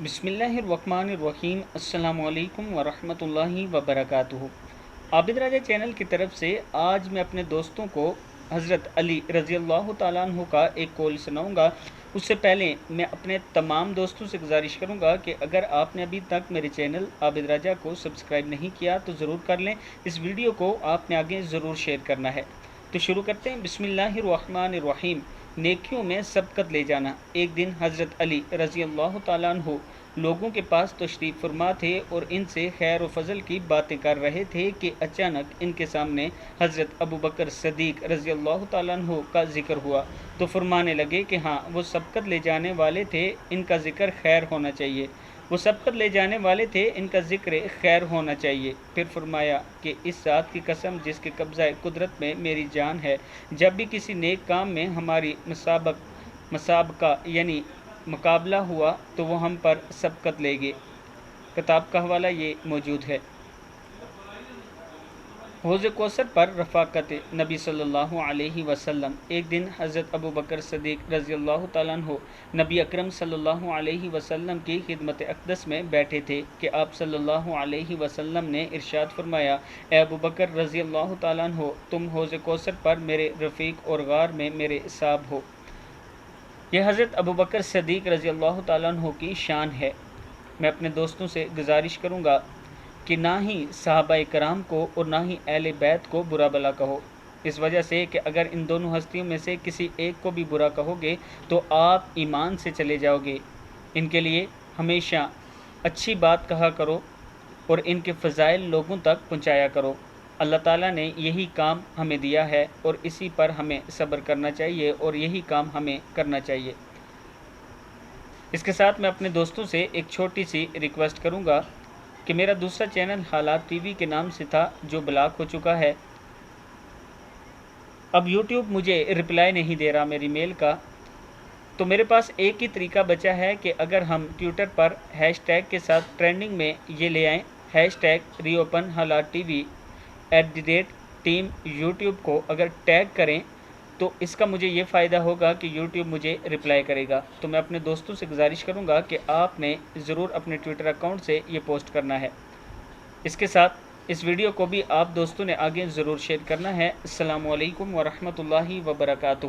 بسم اللہ الرحمن الرحیم۔ السلام علیکم ورحمۃ اللہ وبرکاتہ۔ عابد راجہ چینل کی طرف سے آج میں اپنے دوستوں کو حضرت علی رضی اللہ تعالیٰ عنہ کا ایک قول سناؤں گا۔ اس سے پہلے میں اپنے تمام دوستوں سے گزارش کروں گا کہ اگر آپ نے ابھی تک میرے چینل عابد راجہ کو سبسکرائب نہیں کیا تو ضرور کر لیں۔ اس ویڈیو کو آپ نے آگے ضرور شیئر کرنا ہے۔ تو شروع کرتے ہیں۔ بسم اللہ الرحمن الرحیم۔ نیکیوں میں سبقت لے جانا۔ ایک دن حضرت علی رضی اللہ تعالیٰ عنہ لوگوں کے پاس تشریف فرما تھے اور ان سے خیر و فضل کی باتیں کر رہے تھے کہ اچانک ان کے سامنے حضرت ابو بکر صدیق رضی اللہ تعالیٰ عنہ کا ذکر ہوا تو فرمانے لگے کہ ہاں، وہ سبقت لے جانے والے تھے، ان کا ذکر خیر ہونا چاہیے۔ وہ سبقت لے جانے والے تھے، ان کا ذکر خیر ہونا چاہیے۔ پھر فرمایا کہ اس ذات کی قسم جس کے قبضہ قدرت میں میری جان ہے، جب بھی کسی نیک کام میں ہماری مسابقہ یعنی مقابلہ ہوا تو وہ ہم پر سبقت لے گے۔ کتاب کا حوالہ یہ موجود ہے۔ حوض کوثر پر رفاقت نبی صلی اللہ علیہ وسلم۔ ایک دن حضرت ابو بکر صدیق رضی اللہ تعالیٰ عنہ نبی اکرم صلی اللہ علیہ وسلم کی خدمت اقدس میں بیٹھے تھے کہ آپ صلی اللہ علیہ وسلم نے ارشاد فرمایا، اے ابو بکر رضی اللہ تعالیٰ عنہ، تم حوض کوثر پر میرے رفیق اور غار میں میرے صاحب ہو۔ یہ حضرت ابو بکر صدیق رضی اللہ تعالیٰ عنہ کی شان ہے۔ میں اپنے دوستوں سے گزارش کروں گا کہ نہ ہی صحابہ کرام کو اور نہ ہی اہل بیت کو برا بلا کہو، اس وجہ سے کہ اگر ان دونوں ہستیوں میں سے کسی ایک کو بھی برا کہو گے تو آپ ایمان سے چلے جاؤ گے۔ ان کے لیے ہمیشہ اچھی بات کہا کرو اور ان کے فضائل لوگوں تک پہنچایا کرو۔ اللہ تعالیٰ نے یہی کام ہمیں دیا ہے اور اسی پر ہمیں صبر کرنا چاہیے اور یہی کام ہمیں کرنا چاہیے۔ اس کے ساتھ میں اپنے دوستوں سے ایک چھوٹی سی ریکویسٹ کروں گا کہ میرا دوسرا چینل حالات ٹی وی کے نام سے تھا جو بلاک ہو چکا ہے۔ اب یوٹیوب مجھے رپلائی نہیں دے رہا میری میل کا، تو میرے پاس ایک ہی طریقہ بچا ہے کہ اگر ہم ٹویٹر پر ہیش ٹیگ کے ساتھ ٹرینڈنگ میں یہ لے آئیں، ہیش ٹیگ ری اوپن حالات ٹی وی @ٹیم یوٹیوب کو اگر ٹیگ کریں تو اس کا مجھے یہ فائدہ ہوگا کہ یوٹیوب مجھے رپلائی کرے گا۔ تو میں اپنے دوستوں سے گزارش کروں گا کہ آپ نے ضرور اپنے ٹویٹر اکاؤنٹ سے یہ پوسٹ کرنا ہے۔ اس کے ساتھ اس ویڈیو کو بھی آپ دوستوں نے آگے ضرور شیئر کرنا ہے۔ السلام علیکم ورحمۃ اللہ وبرکاتہ۔